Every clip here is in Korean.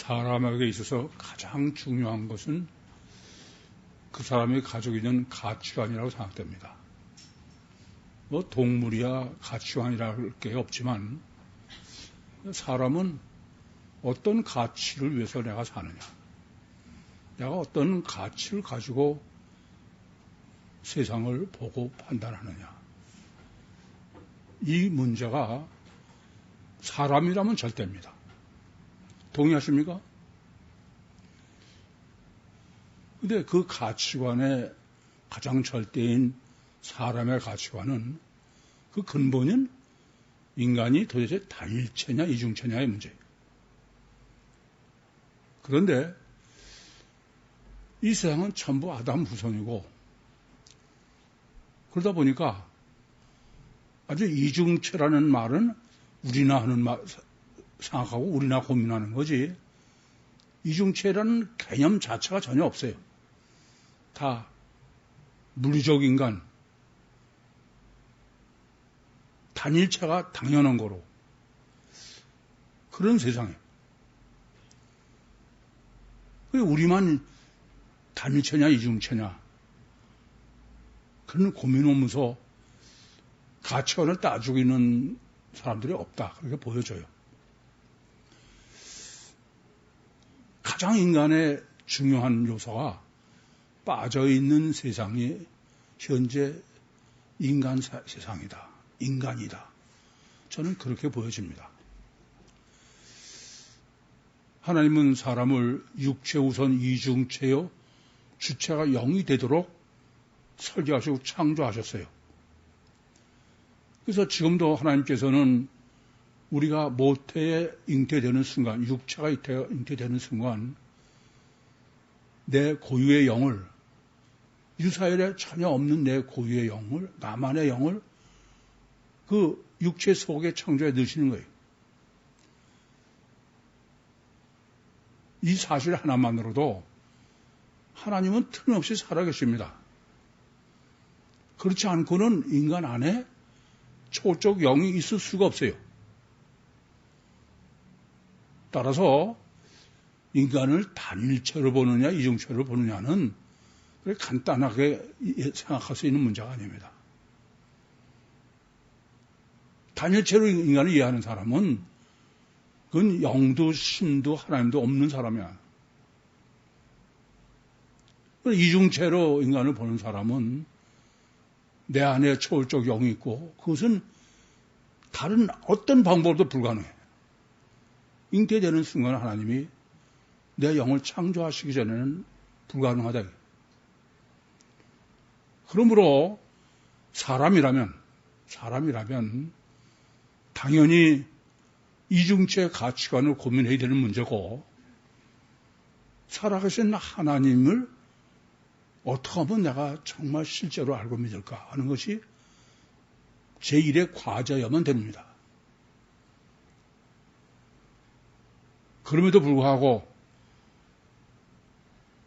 사람에게 있어서 가장 중요한 것은 그 사람이 가지고 있는 가치관이라고 생각됩니다. 뭐 동물이야 가치관이랄 게 없지만 사람은 어떤 가치를 위해서 내가 사느냐, 내가 어떤 가치를 가지고 세상을 보고 판단하느냐, 이 문제가 사람이라면 절대입니다. 동의하십니까? 근데 그 가치관의 가장 절대인 사람의 가치관은 그 근본은 인간이 도대체 단일체냐 이중체냐의 문제예요. 그런데 이 세상은 전부 아담 후손이고 그러다 보니까 아주 이중체라는 말은 우리나 하는 말 생각하고 우리나 고민하는 거지 이중체라는 개념 자체가 전혀 없어요. 다 물리적 인간, 단일체가 당연한 거로 그런 세상이에요. 우리만 단일체냐 이중체냐 그런 고민하면서 가치관을 따지고 있는 사람들이 없다. 그렇게 보여져요. 가장 인간의 중요한 요소가 빠져있는 세상이 현재 인간 세상이다. 인간이다. 저는 그렇게 보여집니다. 하나님은 사람을 육체 우선 이중체요 주체가 영이 되도록 설계하시고 창조하셨어요. 그래서 지금도 하나님께서는 우리가 모태에 잉태되는 순간, 육체가 잉태되는 순간 내 고유의 영을, 유사일에 전혀 없는 내 고유의 영을, 나만의 영을 그 육체 속에 창조해 넣으시는 거예요. 이 사실 하나만으로도 하나님은 틀림없이 살아계십니다. 그렇지 않고는 인간 안에 초적 영이 있을 수가 없어요. 따라서 인간을 단일체로 보느냐 이중체로 보느냐는 그렇게 간단하게 생각할 수 있는 문제가 아닙니다. 단일체로 인간을 이해하는 사람은 그건 영도 신도 하나님도 없는 사람이야. 이중체로 인간을 보는 사람은 내 안에 초월적 영이 있고 그것은 다른 어떤 방법도 불가능해. 잉태되는 순간 하나님이 내 영을 창조하시기 전에는 불가능하다. 그러므로 사람이라면 당연히 이중체 가치관을 고민해야 되는 문제고 살아계신 하나님을 어떻게 하면 내가 정말 실제로 알고 믿을까 하는 것이 제1의 과제여만 됩니다. 그럼에도 불구하고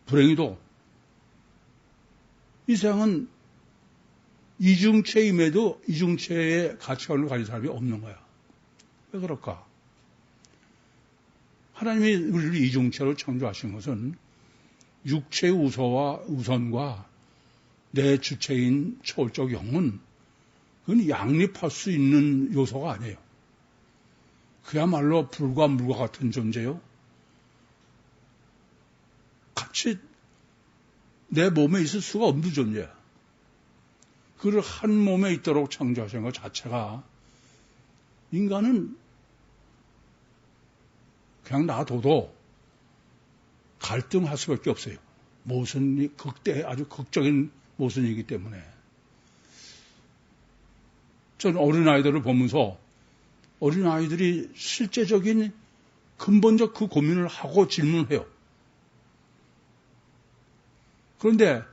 불행히도 이 세상은 이중체임에도 이중체의 가치관을 가진 사람이 없는 거야. 왜 그럴까? 하나님이 우리를 이중체로 창조하신 것은 육체의 우선과 내 주체인 초월적 영은 그건 양립할 수 있는 요소가 아니에요. 그야말로 불과 물과 같은 존재요. 같이 내 몸에 있을 수가 없는 존재야. 그를 한 몸에 있도록 창조하신 것 자체가 인간은 그냥 놔둬도 갈등할 수밖에 없어요. 모순이 아주 극적인 모순이기 때문에. 저는 어린아이들을 보면서 어린아이들이 실제적인 근본적 그 고민을 하고 질문을 해요. 그런데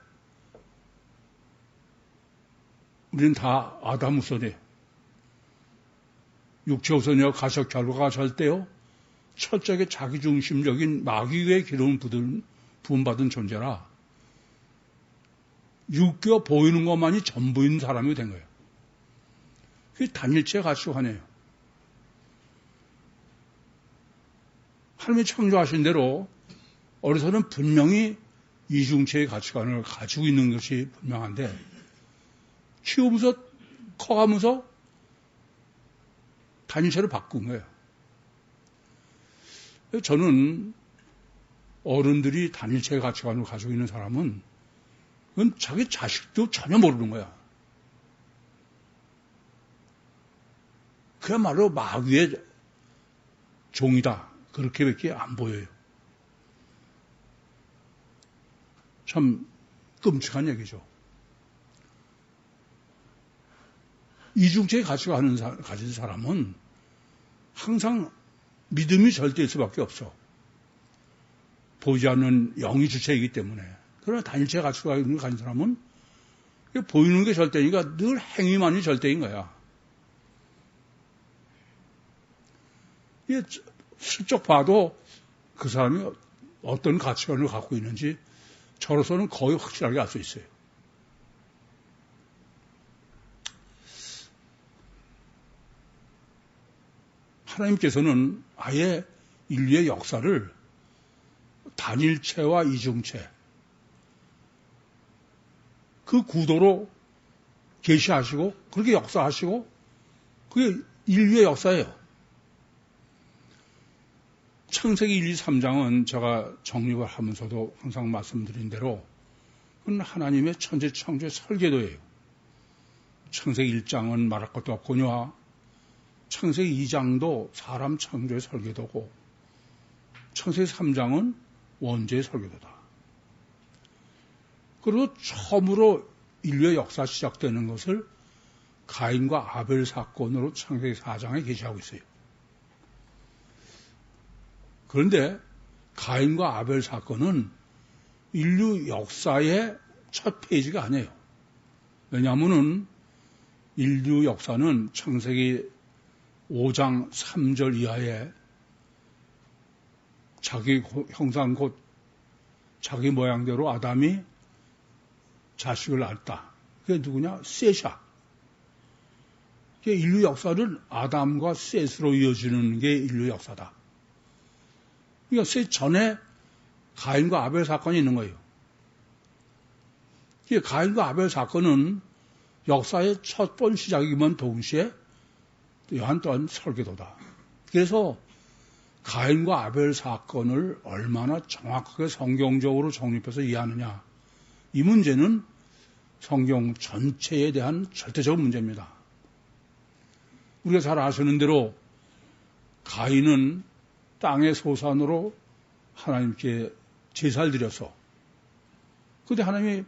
우리는 다 아담 우선이에요. 육체 우선이요 가석 결과가 절대요 철저하게 자기중심적인 마귀의 기름을 부음받은 존재라 육교 보이는 것만이 전부인 사람이 된 거예요. 그게 단일체 가치관이에요. 하나님이 창조하신 대로 어려서는 분명히 이중체의 가치관을 가지고 있는 것이 분명한데 키우면서 커가면서 단일체로 바꾼 거예요. 저는 어른들이 단일체의 가치관을 가지고 있는 사람은 그건 자기 자식도 전혀 모르는 거야. 그야말로 마귀의 종이다. 그렇게밖에 안 보여요. 참 끔찍한 얘기죠. 이중체의 가치관을 가진 사람은 항상 믿음이 절대일 수밖에 없어. 보이지 않는 영이 주체이기 때문에. 그러나 단일체 가치관을 가진 사람은 보이는 게 절대니까 늘 행위만이 절대인 거야. 슬쩍 봐도 그 사람이 어떤 가치관을 갖고 있는지 저로서는 거의 확실하게 알 수 있어요. 하나님께서는 아예 인류의 역사를 단일체와 이중체 그 구도로 계시하시고 그렇게 역사하시고 그게 인류의 역사예요. 창세기 1, 2, 3장은 제가 정립을 하면서도 항상 말씀드린 대로 그건 하나님의 천지 창조의 설계도예요. 창세기 1장은 말할 것도 없거니와 창세기 2장도 사람 창조의 설계도고 창세기 3장은 원죄의 설계도다. 그리고 처음으로 인류의 역사 시작되는 것을 가인과 아벨 사건으로 창세기 4장에 게시하고 있어요. 그런데 가인과 아벨 사건은 인류 역사의 첫 페이지가 아니에요. 왜냐하면 인류 역사는 창세기 5장 3절 이하에 자기 형상 곧 자기 모양대로 아담이 자식을 낳았다. 그게 누구냐? 셋이야. 인류 역사는 아담과 셋으로 이어지는 게 인류 역사다. 그러니까 셋 전에 가인과 아벨 사건이 있는 거예요. 가인과 아벨 사건은 역사의 첫 번 시작이면 동시에 또한 또한 설계도다. 그래서 가인과 아벨 사건을 얼마나 정확하게 성경적으로 정립해서 이해하느냐. 이 문제는 성경 전체에 대한 절대적인 문제입니다. 우리가 잘 아시는 대로 가인은 땅의 소산으로 하나님께 제사를 드려서 그런데 하나님이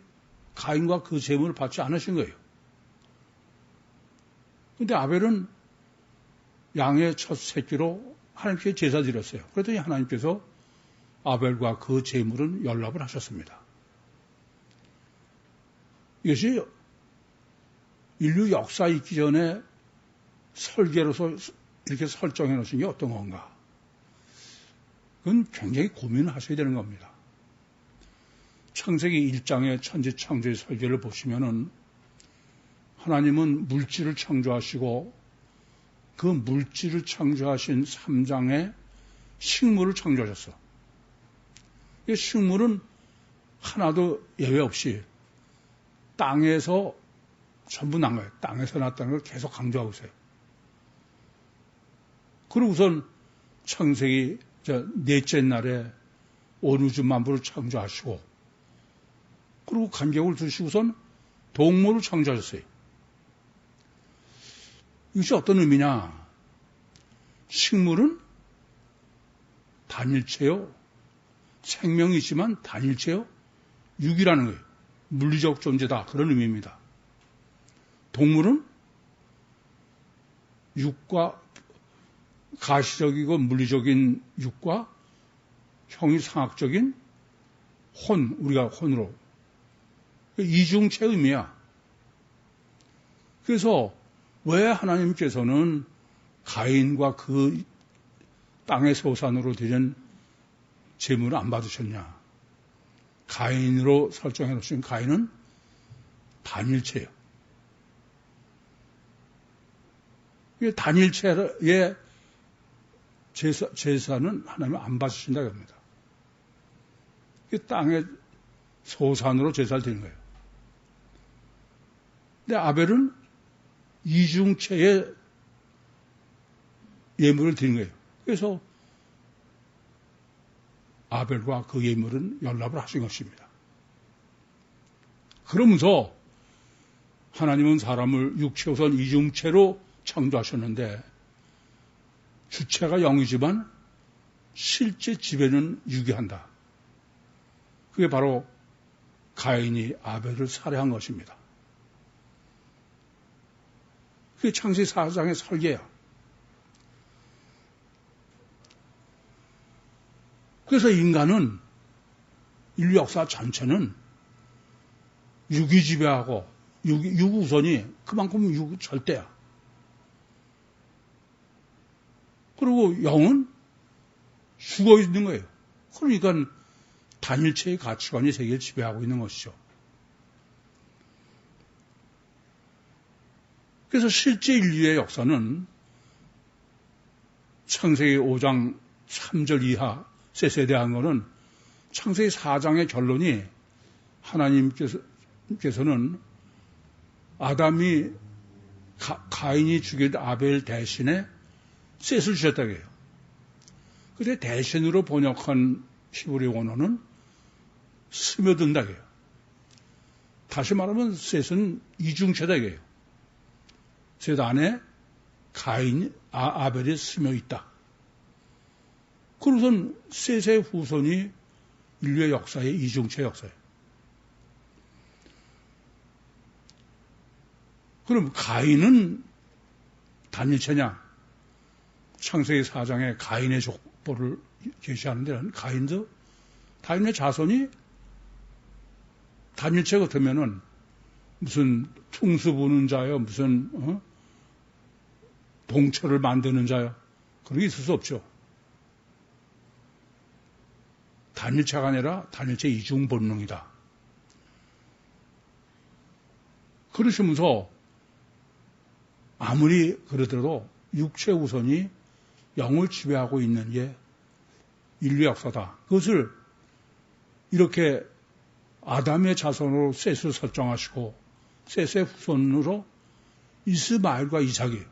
가인과 그 제물을 받지 않으신 거예요. 그런데 아벨은 양의 첫 새끼로 하나님께 제사 드렸어요. 그랬더니 하나님께서 아벨과 그 제물은 연락을 하셨습니다. 이것이 인류 역사 있기 전에 설계로서 이렇게 설정해 놓으신 게 어떤 건가? 그건 굉장히 고민을 하셔야 되는 겁니다. 창세기 1장의 천지 창조의 설계를 보시면은 하나님은 물질을 창조하시고 그 물질을 창조하신 3장에 식물을 창조하셨어. 이 식물은 하나도 예외 없이 땅에서 전부 난 거예요. 땅에서 났다는 걸 계속 강조하고 있어요. 그리고 우선 창세기 넷째 날에 온 우주 만물을 창조하시고 그리고 간격을 두시고선 동물을 창조하셨어요. 이것이 어떤 의미냐? 식물은 단일체요. 생명이 있지만 단일체요. 육이라는 거예요. 물리적 존재다. 그런 의미입니다. 동물은 육과 가시적이고 물리적인 육과 형이상학적인 혼, 우리가 혼으로 이중체 의미야. 그래서 왜 하나님께서는 가인과 그 땅의 소산으로 드린 제물을 안 받으셨냐? 가인으로 설정해 놓으신 가인은 단일체예요. 단일체의 제사는 하나님 안 받으신다고 합니다. 땅의 소산으로 제사를 드리는 거예요. 근데 아벨은 이중체의 예물을 드린 거예요. 그래서 아벨과 그 예물은 연합을 하신 것입니다. 그러면서 하나님은 사람을 육체 우선 이중체로 창조하셨는데 주체가 영이지만 실제 지배는 육이 한다. 그게 바로 가인이 아벨을 살해한 것입니다. 그게 창세기 4장의 설계야. 그래서 인간은 인류 역사 전체는 육이 지배하고 육 우선이 그만큼 육 절대야. 그리고 영은 죽어 있는 거예요. 그러니까 단일체의 가치관이 세계를 지배하고 있는 것이죠. 그래서 실제 인류의 역사는 창세기 5장 3절 이하 셋에 대한 것은 창세기 4장의 결론이 하나님께서는 아담이 가인이 죽인 아벨 대신에 셋을 주셨다고 해요. 그런데 대신으로 번역한 히브리 원어는 스며든다고 해요. 다시 말하면 셋은 이중체다 이거예요. 셋 안에 아벨이 스며 있다. 그러선 셋의 후손이 인류의 역사의 이중체 역사예요. 그럼 가인은 단일체냐? 창세기 4장에 가인의 족보를 제시하는 데는 가인의 자손이 단일체 같으면은 무슨 풍수 부는 자요, 무슨 동처를 만드는 자요, 그런 게 있을 수 없죠. 단일체가 아니라 단일체 이중 본능이다. 그러시면서 아무리 그러더라도 육체 우선이 영을 지배하고 있는 게 인류 역사다. 그것을 이렇게 아담의 자손으로 셋을 설정하시고 셋의 후손으로 이스마엘과 이삭이에요.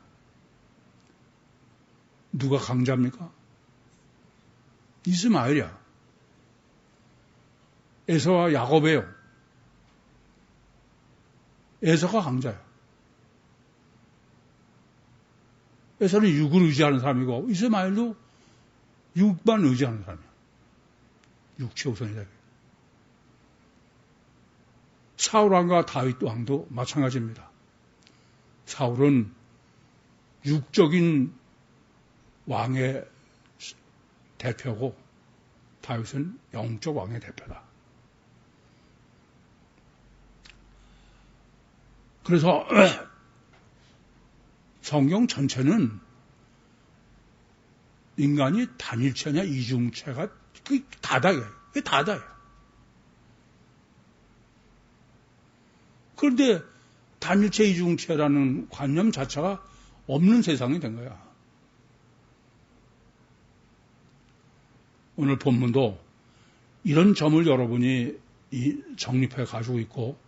누가 강자입니까? 이스마엘이야. 에서와 야곱이에요. 에서가 강자야. 에서는 육을 의지하는 사람이고 이스마엘도 육만 의지하는 사람이야. 육체 우선이다. 사울 왕과 다윗 왕도 마찬가지입니다. 사울은 육적인 왕의 대표고 다윗은 영적 왕의 대표다. 그래서 성경 전체는 인간이 단일체냐 이중체가 그게 다다예요. 그게 다다예요. 그런데 단일체 이중체라는 관념 자체가 없는 세상이 된 거야. 오늘 본문도 이런 점을 여러분이 정립해 가지고 있고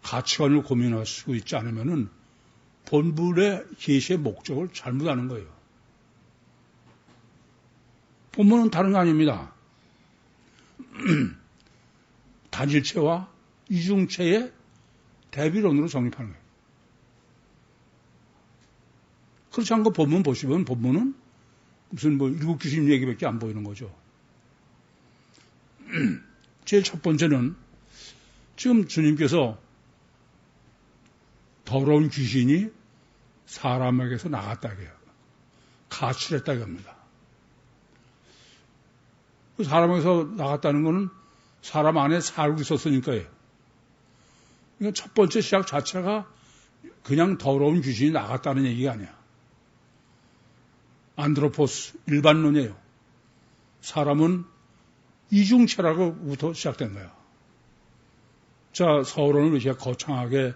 가치관을 고민하시고 있지 않으면은 본문의 계시의 목적을 잘못하는 거예요. 본문은 다른 거 아닙니다. 단일체와 이중체의 대비론으로 정립하는 거예요. 그렇지 않고 본문 보시면 본문은 무슨 일곱 귀신 얘기밖에 안 보이는 거죠. 제일 첫 번째는 지금 주님께서 더러운 귀신이 사람에게서 나갔다고 해요. 가출했다고 합니다. 사람에게서 나갔다는 것은 사람 안에 살고 있었으니까요. 그러니까 첫 번째 시작 자체가 그냥 더러운 귀신이 나갔다는 얘기가 아니야. 안드로포스 일반론이에요. 사람은 이중체라고부터 시작된 거야. 자, 서론을 이렇게 거창하게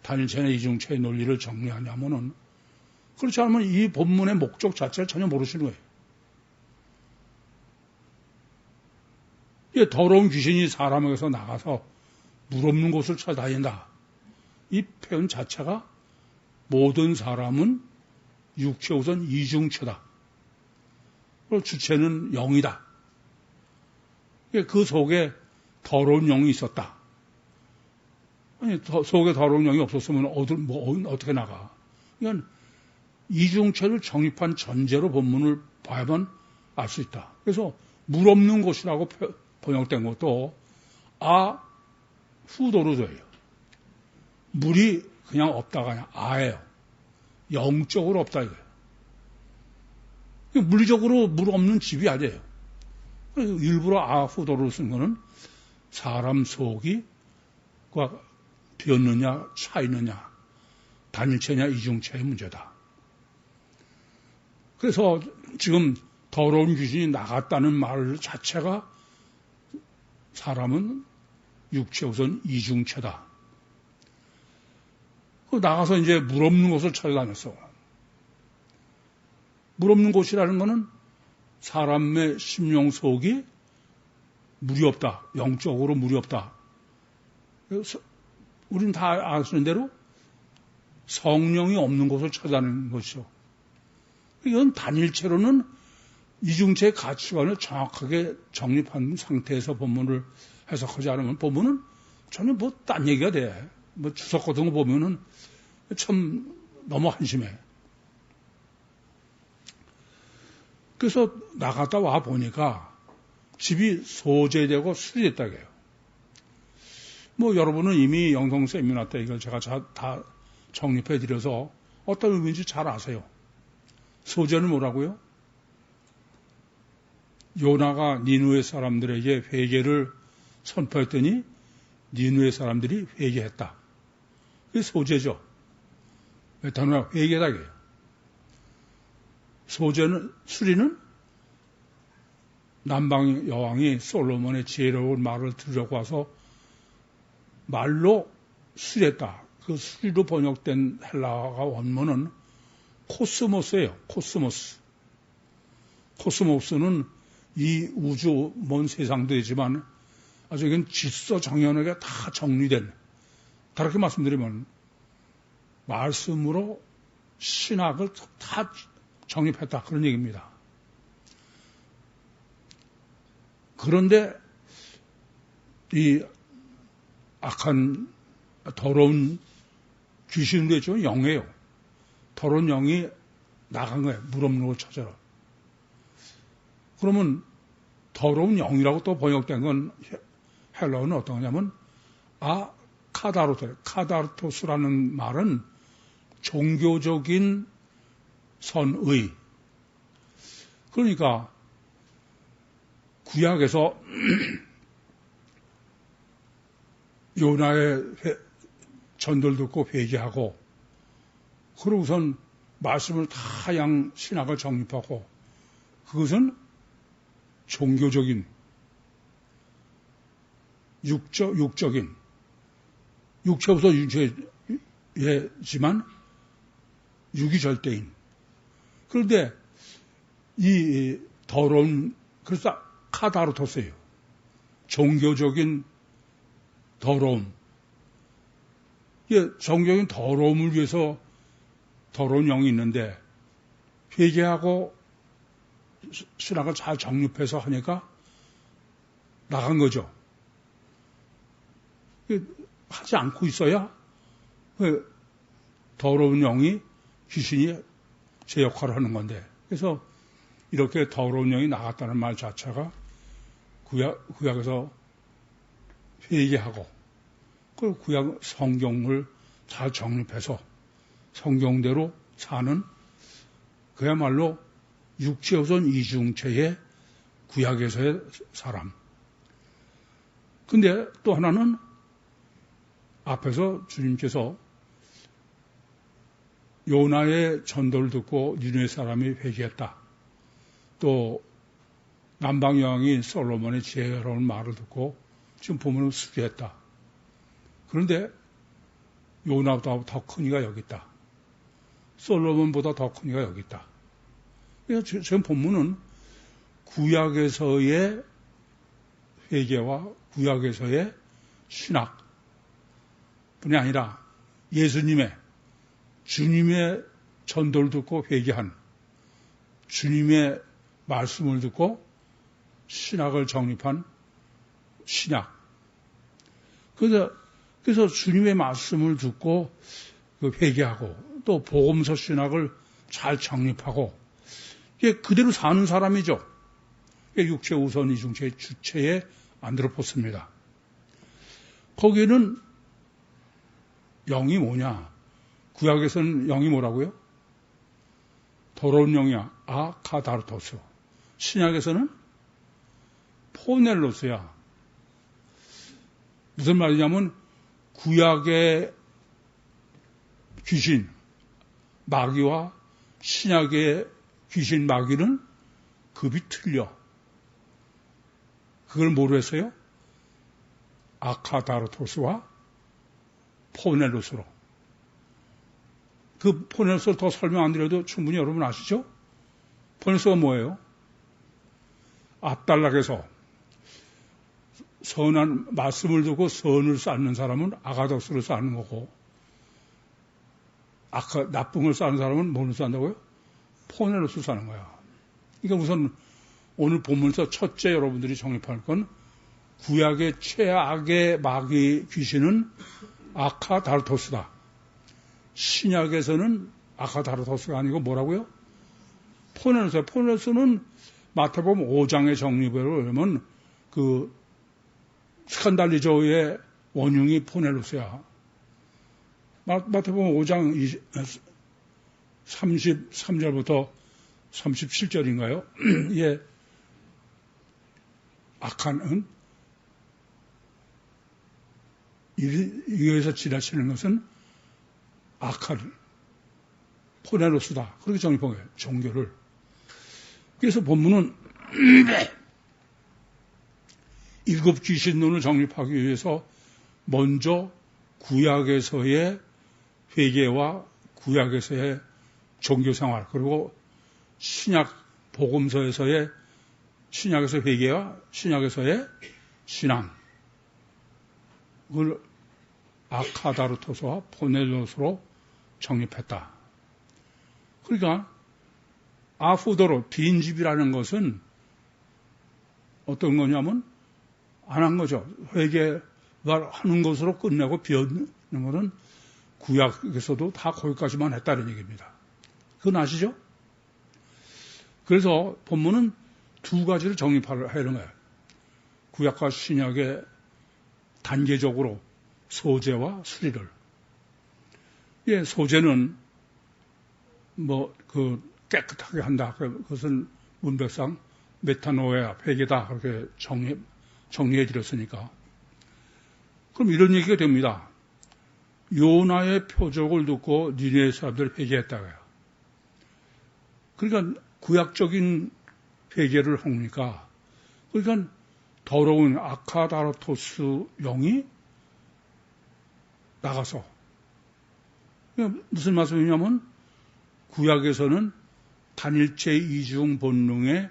단일체나 이중체의 논리를 정리하냐면은 그렇지 않으면 이 본문의 목적 자체를 전혀 모르시는 거예요. 더러운 귀신이 사람에게서 나가서 물 없는 곳을 찾아다닌다. 이 표현 자체가 모든 사람은 육체 우선 이중체다. 그리고 주체는 영이다. 그 속에 더러운 영이 있었다. 아니, 속에 더러운 영이 없었으면 어떻게 나가? 그러니까 이중체를 정립한 전제로 본문을 봐야만 알 수 있다. 그래서 물 없는 곳이라고 번역된 것도 후도로줘요. 물이 그냥 없다가 아니라 아예요. 영적으로 없다 이거예요. 물리적으로 물 없는 집이 아니에요. 일부러 후도로 쓴 거는 사람 속이 비었느냐 차있느냐 단일체냐 이중체의 문제다. 그래서 지금 더러운 귀신이 나갔다는 말 자체가 사람은 육체 우선 이중체다. 나가서 이제 물 없는 곳을 찾아다녔어. 물 없는 곳이라는 것은 사람의 심령 속이 물이 없다. 영적으로 물이 없다. 우리는 다 아시는 대로 성령이 없는 곳을 찾아내는 것이죠. 이건 단일체로는 이중체의 가치관을 정확하게 정립한 상태에서 본문을 해석하지 않으면 본문은 전혀 딴 얘기가 돼. 주석 같은 거 보면은 참 너무 한심해. 그래서 나갔다 와 보니까 집이 소재되고 수리됐다 그래요. 여러분은 이미 영성 세미나 때 이걸 제가 다 정립해 드려서 어떤 의미인지 잘 아세요. 소재는 뭐라고요? 요나가 니누의 사람들에게 회개를 선포했더니 니누의 사람들이 회개했다. 그게 소재죠. 단어가 회개다 그래요. 수리는 남방 여왕이 솔로몬의 지혜로운 말을 들으려고 와서 말로 수리했다. 그 수리로 번역된 헬라어가 원문은 코스모스예요. 코스모스. 코스모스는 이 우주 먼 세상도 되지만 아주 이건 질서 정연하게 다 정리된, 다르게 말씀드리면 말씀으로 신학을 다 정립했다 그런 얘기입니다. 그런데 이 악한 더러운 귀신도 있지만 영이에요. 더러운 영이 나간 거예요. 물 없는 걸 찾아라. 그러면 더러운 영이라고 또 번역된 건 헬라어는 어떤 거냐면 카다르토스라는 말은 종교적인 선의. 그러니까 구약에서 요나의 전도를 듣고 회개하고 그러고선 말씀을 다 신학을 정립하고 그것은 종교적인 육적인 육체부터 육체지만 육이 절대인. 그런데 이 더러운 그래서 카다르토스예요. 종교적인 더러움. 종교적인 더러움을 위해서 더러운 영이 있는데 회개하고 신학을 잘 정립해서 하니까 나간 거죠. 하지 않고 있어야 더러운 영이 귀신이 제 역할을 하는 건데 그래서 이렇게 더러운 영이 나갔다는 말 자체가 구약에서 회개하고 그 구약 성경을 잘 정립해서 성경대로 사는 그야말로 육체우선 이중체의 구약에서의 사람. 근데 또 하나는 앞에서 주님께서 요나의 전도를 듣고 니느웨 사람이 회개했다. 또 남방여왕이 솔로몬의 지혜로운 말을 듣고 지금 보면 수리했다. 그런데 요나보다 더 큰 이가 여기 있다. 솔로몬보다 더 큰 이가 여기 있다. 그래서 지금 본문은 구약에서의 회개와 구약에서의 신학뿐이 아니라 주님의 전도를 듣고 회개한, 주님의 말씀을 듣고 신학을 정립한 신약. 그래서 주님의 말씀을 듣고 회개하고 또 복음서 신학을 잘 정립하고 그대로 사는 사람이죠. 육체 우선 이중체의 주체에 안드로포스입니다. 거기에는 영이 뭐냐? 구약에서는 영이 뭐라고요? 더러운 영이야. 아카다르토스. 신약에서는 포넬로스야. 무슨 말이냐면 구약의 귀신, 마귀와 신약의 귀신, 마귀는 급이 틀려. 그걸 뭐로 했어요? 아카다르토스와 포넬로스로. 그 포넬로스를 더 설명 안 드려도 충분히 여러분 아시죠? 포넬로스가 뭐예요? 앞달락에서 선한 말씀을 두고 선을 쌓는 사람은 아가더스를 쌓는 거고, 나쁜 걸 쌓는 사람은 뭐를 쌓는다고요? 포넬로스를 쌓는 거야. 그러니까 우선 오늘 본문에서 첫째 여러분들이 정립할 건 구약의 최악의 마귀 귀신은 아카다르토스다. 신약에서는 아카다르토스가 아니고 뭐라고요? 포넬로스야. 포넬로스는 마태복음 5장의 정리대로 보면 그 스칸달리저의 원흉이 포넬로스야. 마태복음 5장 33절부터 37절인가요? 예. 악한, 여기서 지나치는 것은 악한, 포넬로스다. 그렇게 정립한 거예요. 종교를. 그래서 본문은 일곱 귀신론을 정립하기 위해서 먼저 구약에서의 회개와 구약에서의 종교생활, 그리고 신약 복음서에서의 신약에서의 회개와 신약에서의 신앙, 그걸 아카다르토스와 포넬로스로 정립했다. 그러니까 아푸도로 빈집이라는 것은 어떤 거냐면 안 한 거죠. 회개하는 것으로 끝내고 비었는 것은 구약에서도 다 거기까지만 했다는 얘기입니다. 그건 아시죠? 그래서 본문은 두 가지를 정립하려는 거예요. 구약과 신약의 단계적으로 소재와 수리를. 예, 소재는 깨끗하게 한다. 그것은 문맥상 메타노야, 회개다. 그렇게 정리해 드렸으니까. 그럼 이런 얘기가 됩니다. 요나의 표적을 듣고 니네 사람들 회개했다고요. 그러니까 구약적인 회개를 하니까, 그러니까 더러운 아카다르토스 영이 나가서, 무슨 말씀이냐면 구약에서는 단일체 이중 본능의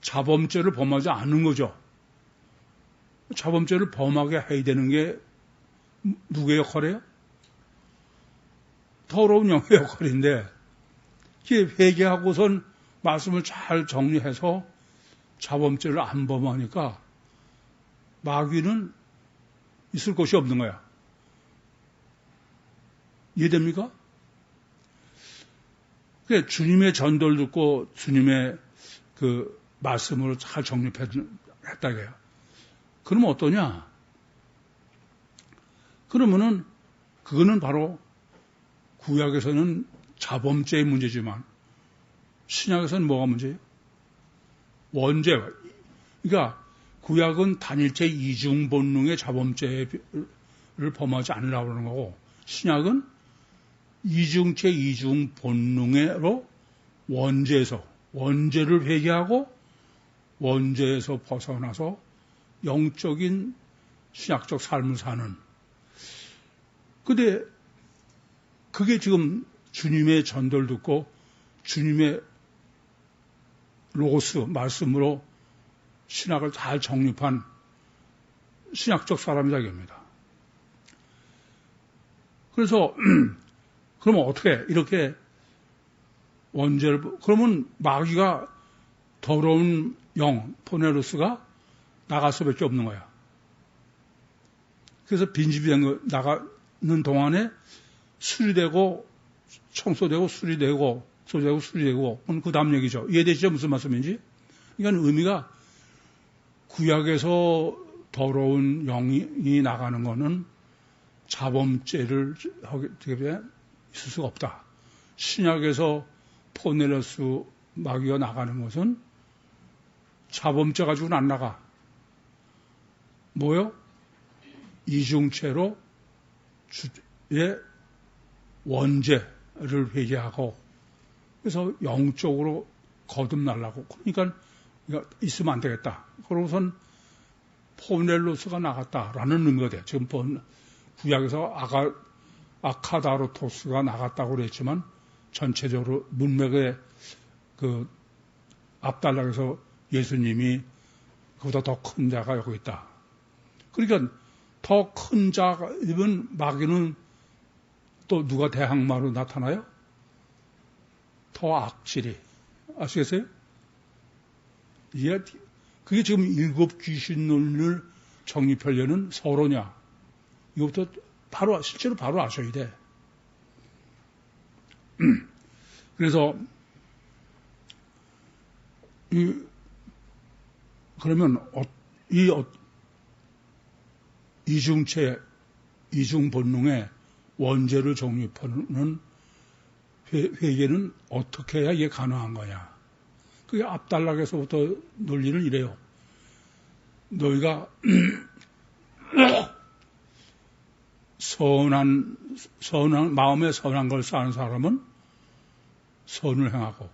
자범죄를 범하지 않는 거죠. 자범죄를 범하게 해야 되는 게 누구의 역할이에요? 더러운 영의 역할인데, 회개하고선 말씀을 잘 정리해서 자범죄를 안 범하니까 마귀는 있을 곳이 없는 거야. 이해됩니까? 주님의 전도를 듣고 주님의 그 말씀으로 잘 정립했다 이거예요. 그러면 어떠냐? 그러면은 그거는 바로 구약에서는 자범죄의 문제지만 신약에서는 뭐가 문제예요? 원죄. 그러니까 구약은 단일체 이중 본능의 자범죄를 범하지 않으려고 그러는 거고, 신약은 이중체 이중 본능으로 원죄를 회개하고 원죄에서 벗어나서 영적인 신약적 삶을 사는. 근데 그게 지금 주님의 전도를 듣고 주님의 로고스 말씀으로 신학을 잘 정립한 신약적 사람이다 이겁니다. 그래서 그러면 어떻게 이렇게 원죄를 그러면 마귀가 더러운 영 포네로스가 나갈 수밖에 없는 거야. 그래서 빈집이 나가는 동안에 수리되고 청소되고 수리되고 소재고 수리되고 그 다음 얘기죠. 이해되시죠? 무슨 말씀인지? 그러니까 의미가 구약에서 더러운 영이 나가는 거는 자범죄를 하게 있을 수가 없다. 신약에서 포네로스 마귀가 나가는 것은 자범죄 가지고는 안 나가. 뭐요? 이중죄로 주의 원죄를 회개하고 그래서 영적으로 거듭나려고. 그러니까 있으면 안 되겠다. 그러고선 포넬로스가 나갔다라는 의미가 돼. 지금 구약에서 아카다로토스가 나갔다고 그랬지만 전체적으로 문맥의 그 앞달락에서 예수님이 그보다 더 큰 자가 여기 있다. 그러니까 더 큰 자가 입은 마귀는 또 누가 대항마로 나타나요? 더 악질이. 아시겠어요? 그게 지금 일곱 귀신론을 정립하려는 서로냐. 이것부터 실제로 바로 아셔야 돼. 그래서, 그러면, 이중본능의 원죄를 정립하는 회개는 어떻게 해야 이게 가능한 거냐. 그게 앞달락에서부터 논리는 이래요. 너희가 마음에 선한 걸 쌓는 사람은 선을 행하고,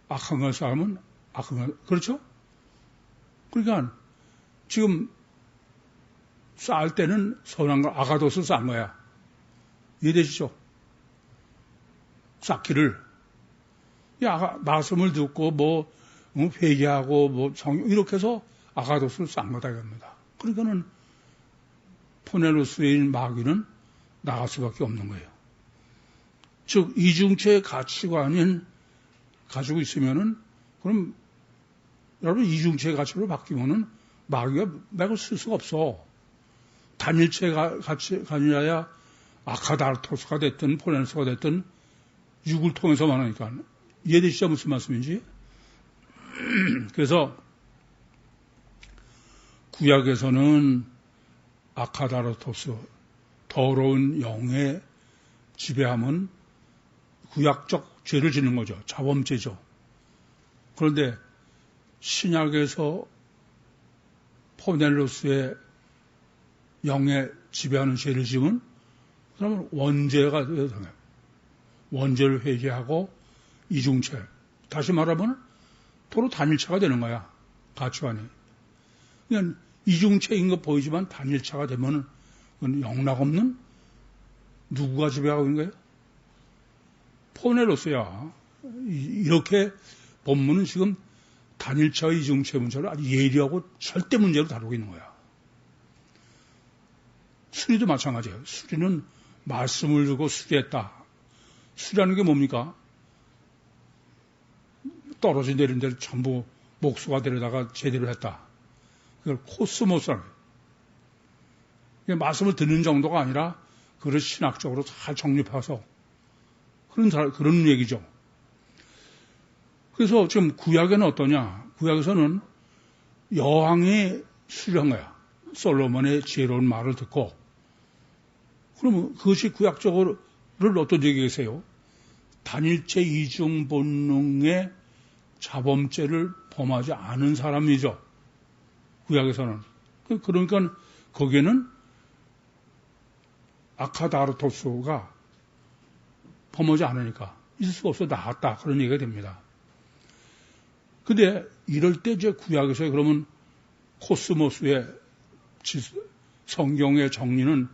악한 걸 쌓으면 악한 걸, 그렇죠? 그러니까, 지금 쌓을 때는 선한 걸, 아가도스 쌓은 거야. 이해되시죠? 쌓기를. 말씀을 듣고, 회개하고, 이렇게 해서 아가도스를 쌓은 거다, 이겁니다. 그러니까는, 포네로스인 마귀는 나갈 수밖에 없는 거예요. 즉, 이중체의 가치관인 가지고 있으면은, 그럼, 여러분, 이중체의 가치로 바뀌면은, 마귀가 맥을 쓸 수가 없어. 단일체의 가치관이라야, 아카다르토스가 됐든, 포네로스가 됐든, 육을 통해서만 하니까. 이해되시죠? 무슨 말씀인지? 그래서, 구약에서는, 아카다르토스, 더러운 영의 지배함은 구약적 죄를 짓는 거죠. 자범죄죠. 그런데 신약에서 포넬로스의 영의 지배하는 죄를 지으면 그러면 원죄가 되어요. 원죄를 회개하고 이중죄. 다시 말하면 도로 단일체가 되는 거야. 가치관이. 그냥 이중체인 거 보이지만 단일차가 되면 영락없는 누구가 지배하고 있는 거예요? 포넬로스야. 이렇게 본문은 지금 단일차와 이중체 문제를 아주 예리하고 절대 문제로 다루고 있는 거야. 수리도 마찬가지예요. 수리는 말씀을 주고 수리했다. 수리하는 게 뭡니까? 떨어진 내린 데를 전부 목수가 데려다가 제대로 했다. 그걸 코스모스라는 거예요. 말씀을 듣는 정도가 아니라 그걸 신학적으로 잘 정립해서 그런 얘기죠. 그래서 지금 구약에는 어떠냐? 구약에서는 여왕이 수리한 거야. 솔로몬의 지혜로운 말을 듣고. 그러면 그것이 구약적으로를 어떤 얘기겠어요? 단일체 이중 본능의 자범죄를 범하지 않은 사람이죠. 구약에서는. 그러니까 거기에는 아카다르토스가 범하지 않으니까 있을 수가 없어 나왔다. 그런 얘기가 됩니다. 근데 이럴 때 이제 구약에서 그러면 코스모스의 성경의 정리는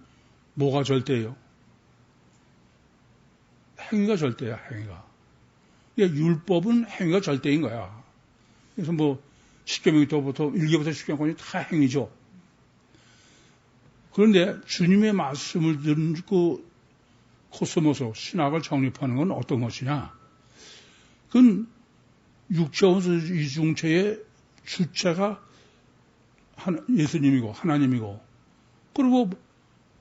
뭐가 절대예요? 행위가 절대야, 행위가. 율법은 행위가 절대인 거야. 그래서 뭐, 10계명부터 1계부터 10계명까지 다 행위죠. 그런데 주님의 말씀을 듣고 코스모스, 신학을 정립하는 건 어떤 것이냐? 그건 육체원수 이중체의 주체가 예수님이고 하나님이고, 그리고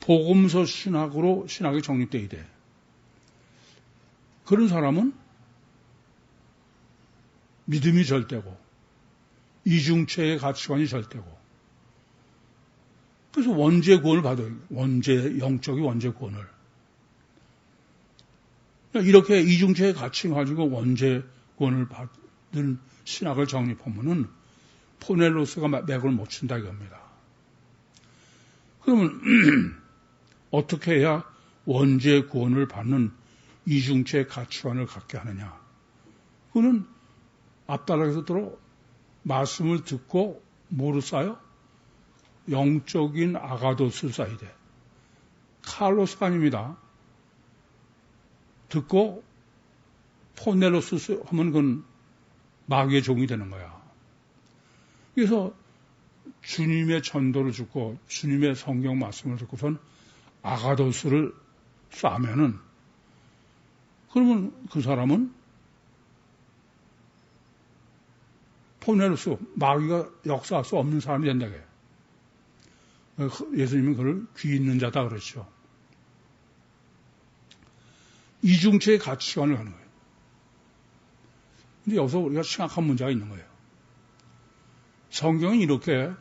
복음서 신학으로 신학이 정립되어야 돼. 그런 사람은 믿음이 절대고 이중체의 가치관이 절대고, 그래서 원죄 구원을 받아요. 영적인 원죄 구원을. 이렇게 이중체의 가치 가지고 원죄 구원을 받은 신학을 정립하면은 포넬로스가 맥을 못 춘다 이겁니다. 그러면 어떻게 해야 원죄 구원을 받는 이중체의 가치관을 갖게 하느냐? 그거는 앞다락에서도 말씀을 듣고 뭐를 쌓여? 영적인 아가도스를 쌓아야 돼. 칼로스가 아닙니다. 듣고 포넬로스 하면 그건 마귀의 종이 되는 거야. 그래서 주님의 전도를 듣고 주님의 성경 말씀을 듣고선 아가도스를 쌓으면은, 그러면 그 사람은 포넬로스, 마귀가 역사할 수 없는 사람이 된다고요. 예수님은 그를 귀 있는 자다 그러죠. 이중체의 가치관을 하는 거예요. 근데 여기서 우리가 심각한 문제가 있는 거예요. 성경은 이렇게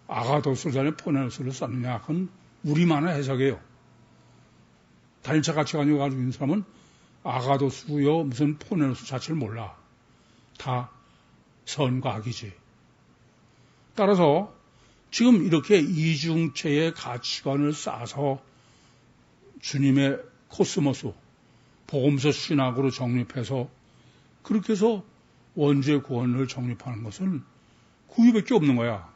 아가도스를 전에 포넬로스를 썼느냐? 그건 우리만의 해석이에요. 단일차 가치관을 가지고 있는 사람은 아가도스요 무슨 포넬로스 자체를 몰라. 다 선과 악이지. 따라서 지금 이렇게 이중체의 가치관을 쌓아서 주님의 코스모스, 복음서 신학으로 정립해서 그렇게 해서 원죄 구원을 정립하는 것은 구유밖에 없는 거야.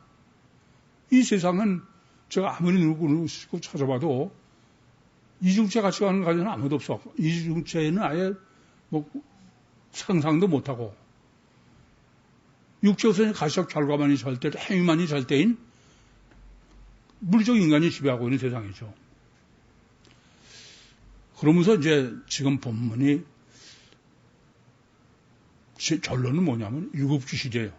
이 세상은 제가 아무리 누구누구 찾아봐도 이중체 가치관을 가지는 아무도 없어. 이중체는 아예 뭐 상상도 못하고, 육체우선의 가시적 결과만이 절대, 행위만이 절대인 물리적 인간이 지배하고 있는 세상이죠. 그러면서 이제 지금 본문이 결론은 뭐냐면 일곱 귀신이에요.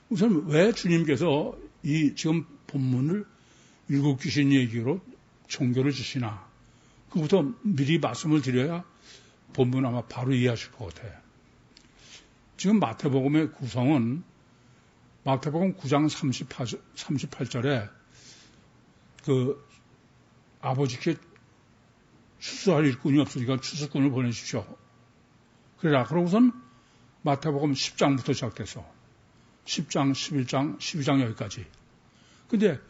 우선 왜 주님께서 이 지금 본문을 일곱 귀신 얘기로 종교를 주시나? 그부터 미리 말씀을 드려야 본문 아마 바로 이해하실 것 같아요. 지금 마태복음의 구성은 마태복음 9장 38절에 그 아버지께 추수할 일꾼이 없으니까 추수꾼을 보내주십시오. 그래라. 그러고선 마태복음 10장부터 시작돼서 10장, 11장, 12장 여기까지. 근데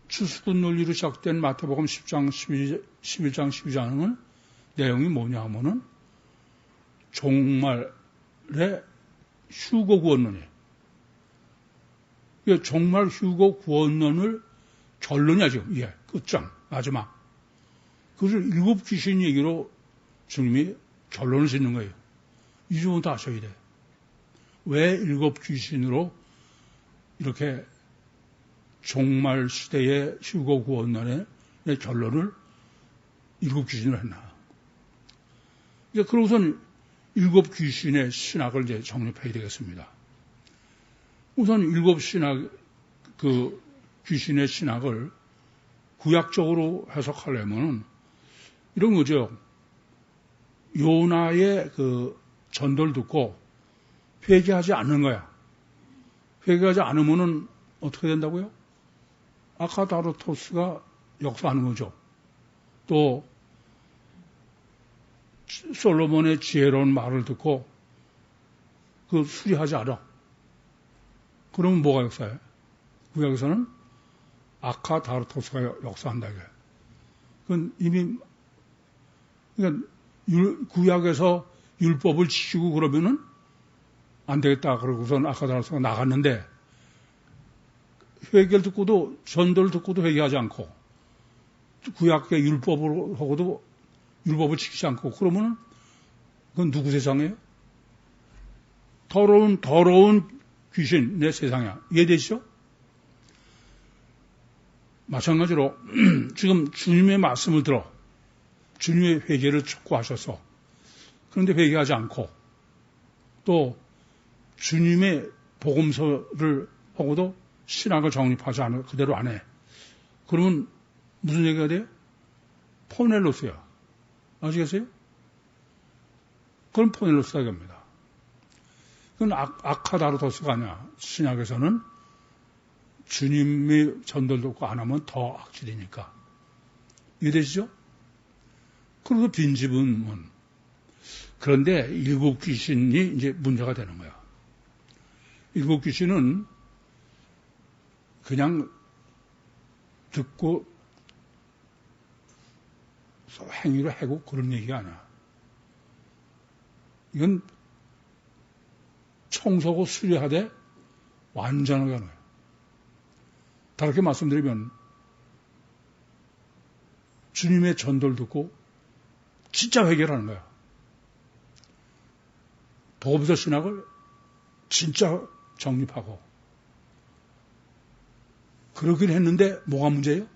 추수꾼 논리로 시작된 마태복음 10장, 11장, 12장은 내용이 뭐냐 하면은 종말의 휴거 구원론이에요. 종말 휴거 구원론을 결론이야 지금. 예, 끝장, 마지막. 그것을 일곱 귀신 얘기로 주님이 결론을 짓는 거예요. 이 부분 다 아셔야 돼. 왜 일곱 귀신으로 이렇게 종말 시대의 휴거 구원론의 결론을 일곱 귀신으로 했나? 이제 그러고선 일곱 귀신의 신학을 이제 정립해야 되겠습니다. 우선 일곱 신학, 그 귀신의 신학을 구약적으로 해석하려면은 이런 거죠. 요나의 그 전도를 듣고 회개하지 않는 거야. 회개하지 않으면은 어떻게 된다고요? 아카다르토스가 역사하는 거죠. 또 솔로몬의 지혜로운 말을 듣고 그 수리하지 않아. 그러면 뭐가 역사해? 구약에서는 아카다르토스가 역사한다. 그건 이미 그러니까 구약에서 율법을 지키고 그러면은 안 되겠다. 그러고선 아카다르토스가 나갔는데 회개를 듣고도 전도를 듣고도 회개하지 않고 구약의 율법으로 하고도 율법을 지키지 않고 그러면은 그건 누구 세상이에요? 더러운 귀신 내 세상이야. 이해되시죠? 마찬가지로 지금 주님의 말씀을 들어 주님의 회개를 촉구하셔서 그런데 회개하지 않고 또 주님의 복음서를 하고도 신학을 정립하지 않아 그대로 안 해. 그러면 무슨 얘기가 돼요? 포넬로스야. 아시겠어요? 그건 포넬로스가 됩니다. 그건 아카다르도스가 아니야. 신약에서는 주님의 전도를 듣고 안 하면 더 악질이니까. 이해되시죠? 그래도 빈집은 그런데 일곱 귀신이 이제 문제가 되는 거야. 일곱 귀신은 그냥 듣고 행위로 해고 그런 얘기가 아니야. 이건 청소하고 수리하되 완전하게 하는 거예요. 다르게 말씀드리면 주님의 전도를 듣고 진짜 회개하는 거야. 복음서 신학을 진짜 정립하고 그러긴 했는데 뭐가 문제예요?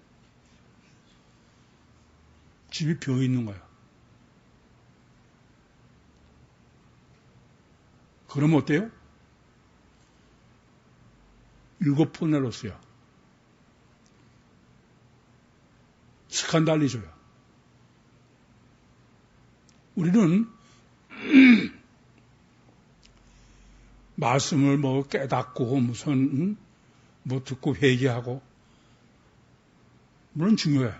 집이 비어 있는 거야. 그러면 어때요? 일곱 포넬로스야. 스칸달리조야. 우리는 말씀을 뭐 깨닫고 무슨 뭐 듣고 회개하고 물론 중요해.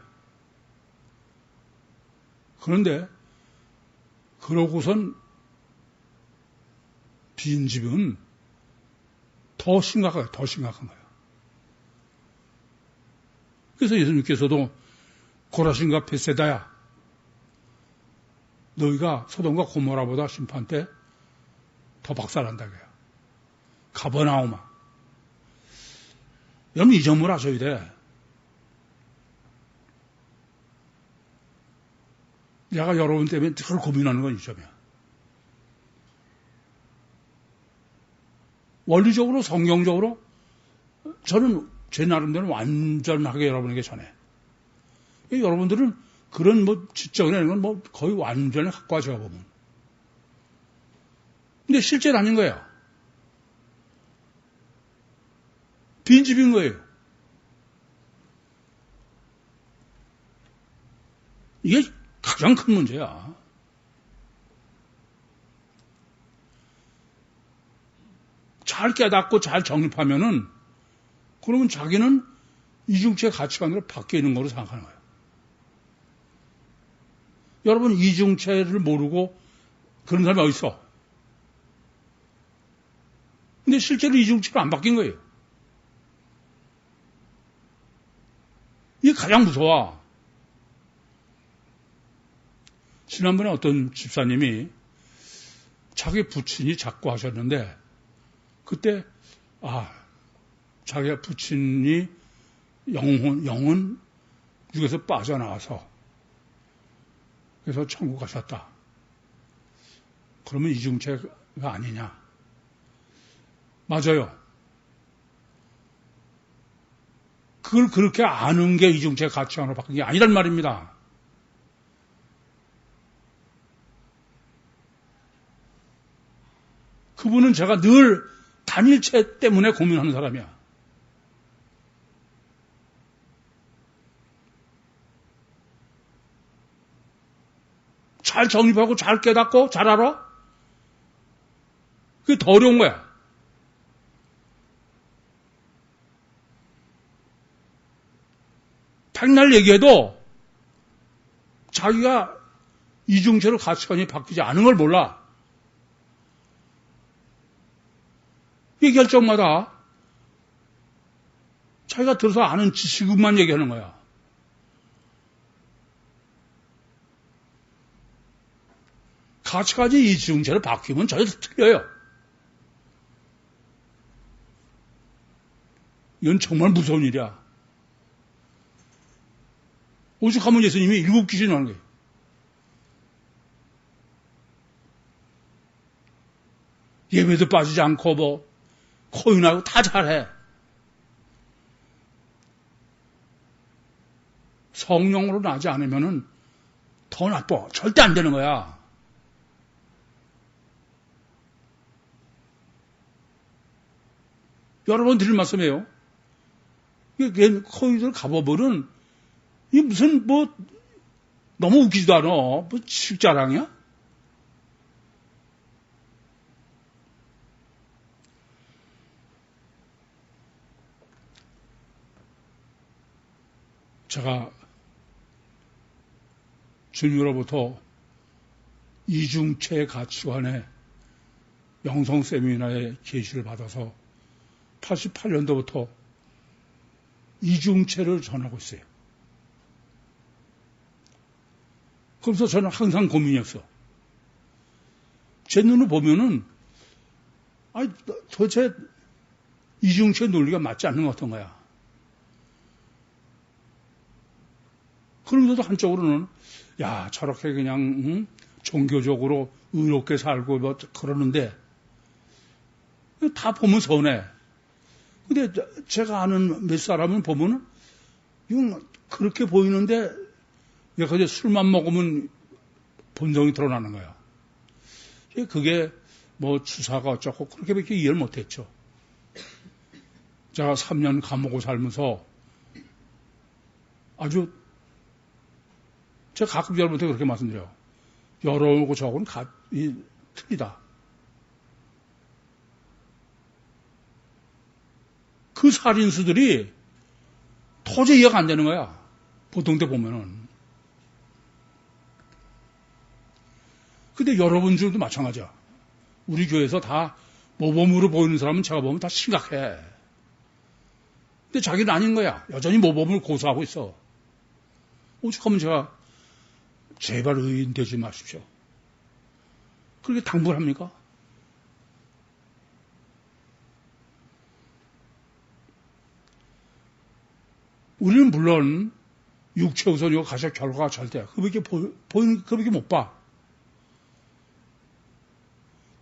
그런데 그러고선 빈집은 더 심각한 거예요. 그래서 예수님께서도 고라신과 벳세다야 너희가 소돔과 고모라보다 심판 때 더 박살난다 그래요. 가버나움아. 여러분 이 점을 아셔야 돼. 내가 여러분 때문에 늘 고민하는 건 이 점이야. 원리적으로 성경적으로 저는 제 나름대로 완전하게 여러분에게 전해. 여러분들은 그런 뭐 지적을 내는 건 뭐 거의 완전히 갖고 와줘야 보면. 근데 실제는 아닌 거예요. 빈집인 거예요. 이게 가장 큰 문제야. 잘 깨닫고 잘 정립하면은 그러면 자기는 이중체 가치관으로 바뀌어 있는 거로 생각하는 거예요. 여러분 이중체를 모르고 그런 사람이 어디 있어? 근데 실제로 이중체로 안 바뀐 거예요. 이게 가장 무서워. 지난번에 어떤 집사님이 자기 부친이 자꾸 하셨는데 그때 자기 부친이 영은 육에서 빠져나와서 그래서 천국 가셨다. 그러면 이중체가 아니냐? 맞아요. 그걸 그렇게 아는 게 이중체 가치관으로 바뀐 게 아니란 말입니다. 그분은 제가 늘 단일체 때문에 고민하는 사람이야. 잘 정립하고 잘 깨닫고 잘 알아? 그게 더 어려운 거야. 백날 얘기해도 자기가 이중체로 가치관이 바뀌지 않은 걸 몰라. 얘기할 적마다 자기가 들어서 아는 지식만 얘기하는 거야. 가치관이 이중체로 바뀌면 전혀 틀려요. 이건 정말 무서운 일이야. 오죽하면 예수님이 일곱 귀신을 하는 거예요. 예배도 빠지지 않고 뭐 코인하고 다 잘해. 성령으로 나지 않으면은 더 나빠. 절대 안 되는 거야. 여러 번 드릴 말씀이에요. 거기들 가보면은, 이게 무슨, 너무 웃기지도 않아. 식자랑이야? 제가 주님으로부터 이중체 가치관의 영성 세미나의 계시를 받아서 88년도부터 이중체를 전하고 있어요. 그래서 저는 항상 고민이었어. 제 눈을 보면은, 도대체 이중체 논리가 맞지 않는 것 같은 거야. 그러면서도 한쪽으로는, 야, 저렇게 그냥, 종교적으로 의롭게 살고, 그러는데, 다 보면 서운해. 근데 제가 아는 몇 사람은 보면은, 이건 그렇게 보이는데, 그냥 술만 먹으면 본성이 드러나는 거야. 그게 주사가 어쩌고 그렇게밖에 이해를 못했죠. 제가 3년 감옥을 살면서 아주 제가 가끔 여러분한테 그렇게 말씀드려요. 여러하고 저하고는 틀리다. 그 살인수들이 도저히 이해가 안 되는 거야. 보통 때 보면은. 근데 여러분들도 마찬가지야. 우리 교회에서 다 모범으로 보이는 사람은 제가 보면 다 심각해. 근데 자기는 아닌 거야. 여전히 모범을 고수하고 있어. 오죽하면 제가 제발 의인 되지 마십시오. 그렇게 당부를 합니까? 우리는 물론 육체 우선이고 가셔 결과가 절대 그밖에 보이는 그밖에 못 봐.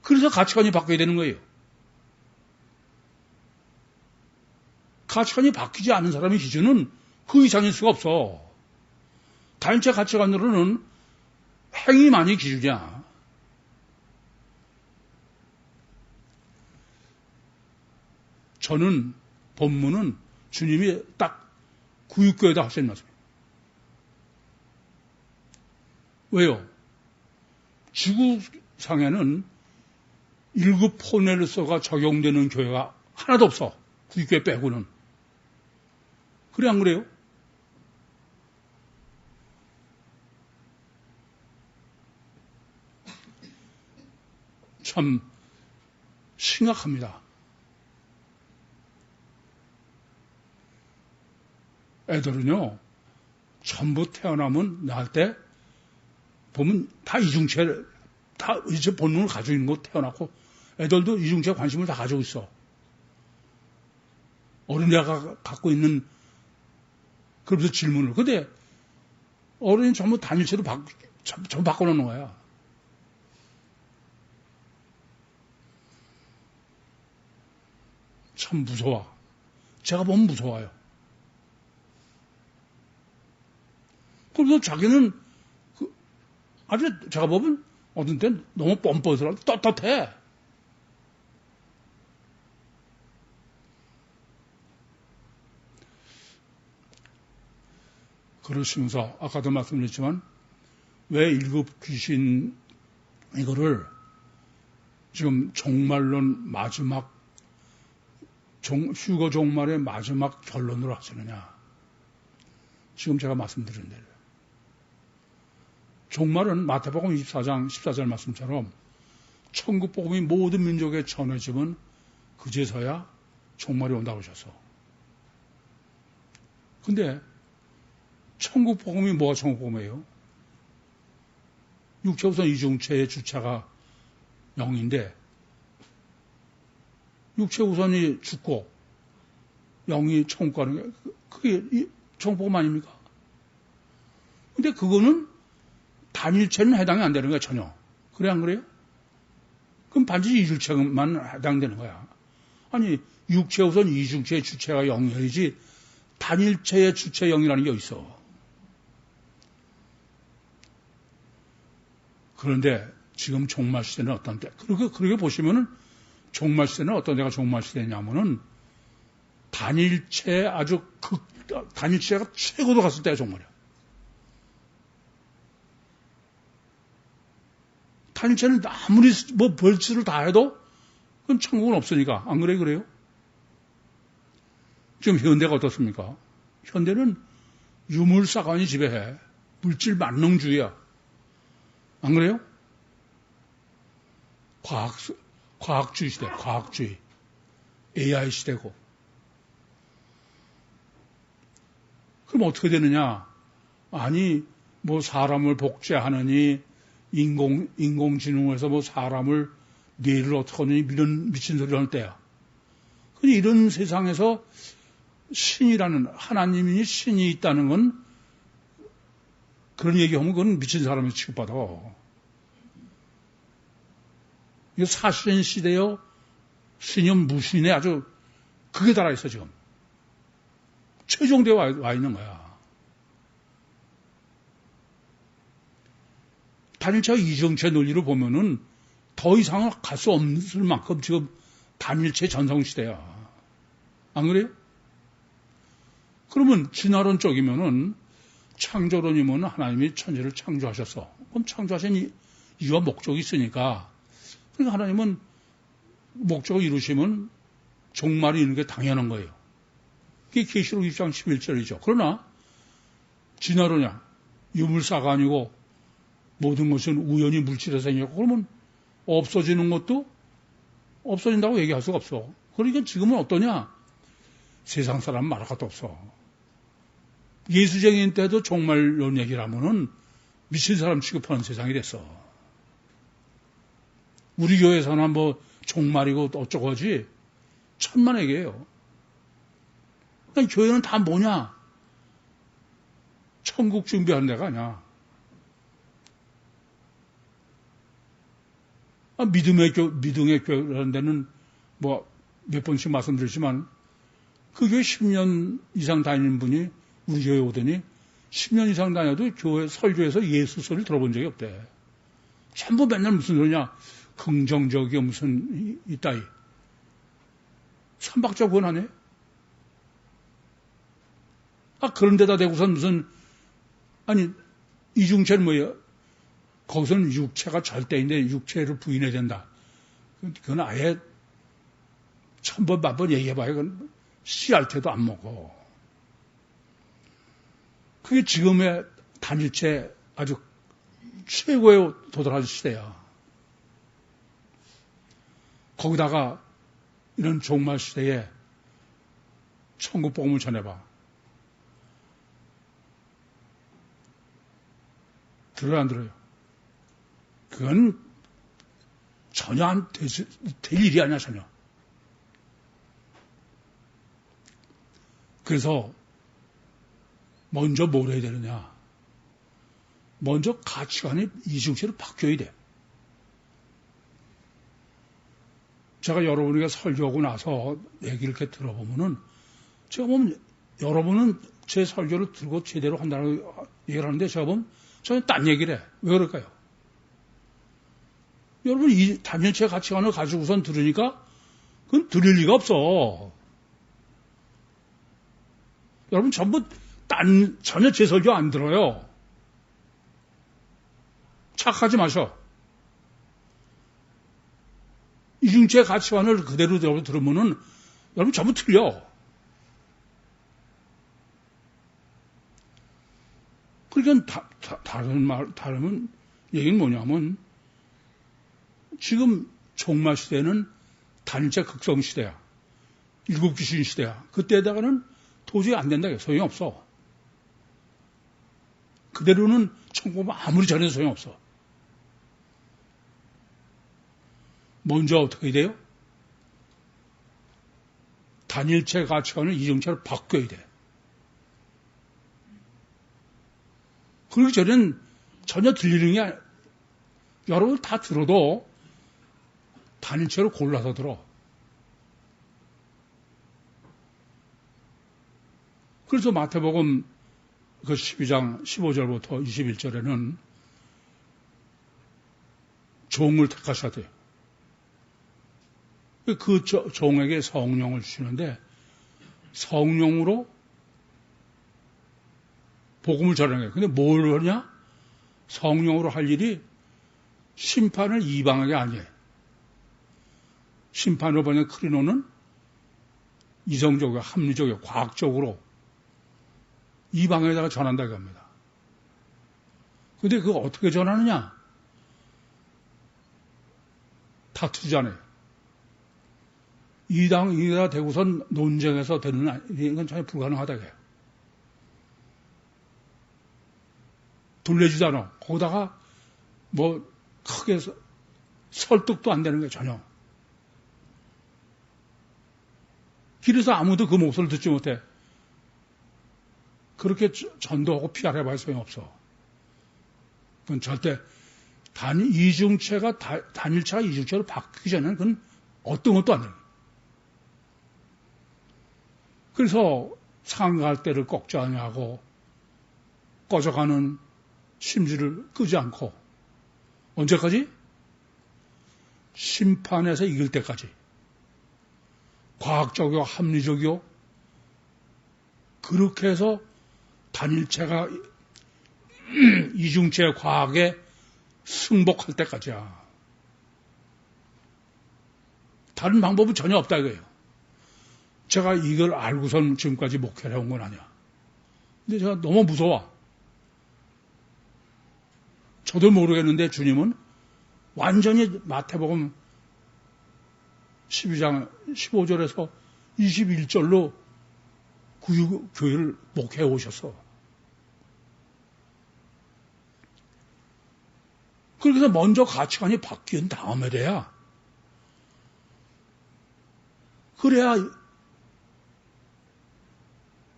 그래서 가치관이 바뀌어야 되는 거예요. 가치관이 바뀌지 않는 사람의 기준은 그 이상일 수가 없어. 단체 가치관으로는 행위만이 기준이야. 저는 본문은 주님이 딱 구육교에다 하신 말씀이에요. 왜요? 지구상에는 1급 포넬서가 적용되는 교회가 하나도 없어. 구육교회 빼고는. 그래 안 그래요? 참 심각합니다. 애들은요, 전부 태어나면 낳을 때 보면 다 이중체를 다 이제 본능을 가지고 있는 거 태어났고 애들도 이중체 관심을 다 가지고 있어. 어린애가 갖고 있는 그러면서 질문을. 근데 어른이 전부 단일체로 전부 바꿔놓는 거야. 참 무서워. 제가 보면 무서워요. 그래서 자기는 아주 제가 보면 어떤 때는 너무 뻔뻔해서 떳떳해. 그러시면서 아까도 말씀드렸지만 왜 1급 귀신 이거를 지금 종말론 마지막 휴거 종말의 마지막 결론으로 하시느냐. 지금 제가 말씀드린 대로. 종말은 마태복음 24장 14절 말씀처럼 천국 복음이 모든 민족에 전해지면 그제서야 종말이 온다고 하셔서. 근데 천국 복음이 뭐가 천국 복음이에요? 육체 우선 이중체의 주체가 영인데 육체 우선이 죽고 영이 천국 가는 게 그게 천국 복음 아닙니까? 근데 그거는 단일체는 해당이 안 되는 거야, 전혀. 그래, 안 그래요? 그럼 반드시 이중체만 해당되는 거야. 아니, 육체 우선 이중체의 주체가 영이지, 단일체의 주체 영이라는 게 어디 있어? 그런데 지금 종말 시대는 어떤 때? 그렇게 보시면은 종말 시대는 어떤 데가 종말 시대냐면은 단일체 단일체가 최고로 갔을 때가 종말이야. 단일체는 아무리 뭐 벌칙을 다 해도 그건 천국은 없으니까. 안 그래요? 지금 현대가 어떻습니까? 현대는 유물사관이 지배해. 물질 만능주의야. 안 그래요? 과학주의 시대, 과학주의. AI 시대고. 그럼 어떻게 되느냐? 아니, 뭐 사람을 복제하느니, 인공지능에서 뭐 사람을, 뇌를 어떻게 하느니, 이런 미친 소리를 할 때야. 근데 이런 세상에서 신이라는, 하나님이 신이 있다는 건, 그런 얘기하면 그건 미친 사람이 취급받아. 이거 사신 시대요, 신념 무신에 아주 극에 달아있어, 지금. 최종대에 와 있는 거야. 단일체 이정체 논리를 보면은 더 이상은 갈 수 없을 만큼 지금 단일체 전성시대야. 안 그래요? 그러면 진화론 쪽이면은 창조론이면 하나님이 천지를 창조하셨어. 그럼 창조하신 이유와 목적이 있으니까. 그러니까 하나님은 목적을 이루시면 종말이 있는 게 당연한 거예요. 그게 계시록 6장 11절이죠. 그러나 진화론이야. 유물사가 아니고 모든 것은 우연히 물질에서 생겼고 그러면 없어지는 것도 없어진다고 얘기할 수가 없어. 그러니까 지금은 어떠냐? 세상 사람 말할 것도 없어. 예수쟁인 때도 종말론 얘기를 하면은 미친 사람 취급하는 세상이 됐어. 우리 교회에서는 뭐 종말이고 어쩌고 하지 천만 얘기예요. 그러니까 교회는 다 뭐냐? 천국 준비하는 데가 아니야. 믿음의 교회라는 데는 뭐 몇 번씩 말씀드렸지만 그 교회 10년 이상 다니는 분이 우리 교회 오더니 10년 이상 다녀도 교회 설교에서 예수 소리를 들어본 적이 없대. 전부 맨날 무슨 소리냐? 긍정적이고 무슨 이따위. 삼박자 권하네. 그런 데다 대고선 무슨 아니 이중체는 뭐예요? 거기서는 육체가 절대인데 육체를 부인해야 된다. 그건 아예 천번 만번 얘기해봐요. 그건 씨알 때도 안 먹어. 그게 지금의 단일체 아주 최고에 도달한 시대야. 거기다가 이런 종말 시대에 천국 복음을 전해봐. 들어요, 안 들어요? 그건 전혀 될 일이 아니야, 전혀. 그래서 먼저 뭘 해야 되느냐? 먼저 가치관이 이중체로 바뀌어야 돼. 제가 여러분에게 설교하고 나서 얘기를 이렇게 들어보면은 제가 보면 여러분은 제 설교를 들고 제대로 한다고 얘기를 하는데 제가 보면 저는 딴 얘기를 해. 왜 그럴까요? 여러분 이 단연체 가치관을 가지고선 들으니까 그건 들을 리가 없어. 여러분 전부 전혀 제 설교 안 들어요. 착하지 마셔. 이중체 가치관을 그대로 들으면은 여러분 전부 틀려. 그러니까 다른 얘기는 뭐냐면 지금 종말 시대는 단일체 극성 시대야. 일곱 귀신 시대야. 그때다가는 도저히 안 된다. 소용없어. 그대로는 천국 아무리 잘해도 소용없어. 먼저 어떻게 돼요? 단일체 가치관을 이중체로 바꿔야 돼. 그러기 전엔 전혀 들리는 게 아니야. 여러분 다 들어도 단일체로 골라서 들어. 그래서 마태복음 그 12장 15절부터 21절에는 종을 택하셔야 돼요. 그 종에게 성령을 주시는데 성령으로 복음을 전하는 거예요. 근데 뭘 하냐? 성령으로 할 일이 심판을 이방하게 아니에요. 심판으로 보는 크리노는 이성적이고 합리적이고 과학적으로 이방에다가 전한다고 합니다. 근데 그거 어떻게 전하느냐? 다투잖아요. 이다 되고선 논쟁에서 되는 이건 전혀 불가능하다고 해요. 돌려주지 않아. 거기다가 뭐 크게 설득도 안 되는 거예요. 전혀. 길에서 아무도 그 목소리를 듣지 못해. 그렇게 전도하고 피하해봐야 소용없어. 그건 절대 이중체가 단일체가 이중체로 바뀌기 전에는 그건 어떤 것도 안 돼요. 그래서 상갈 때를 꺾지 아니하고 꺼져가는 심지를 끄지 않고 언제까지? 심판에서 이길 때까지 과학적이고 합리적이요 그렇게 해서 단일체가 이중체 과학에 승복할 때까지야. 다른 방법은 전혀 없다 이거예요. 제가 이걸 알고선 지금까지 목회를 해온 건 아니야. 근데 제가 너무 무서워. 저도 모르겠는데 주님은 완전히 마태복음 12장 15절에서 21절로 교회를 목회해 오셨어. 그래서 먼저 가치관이 바뀐 다음에 돼야 그래야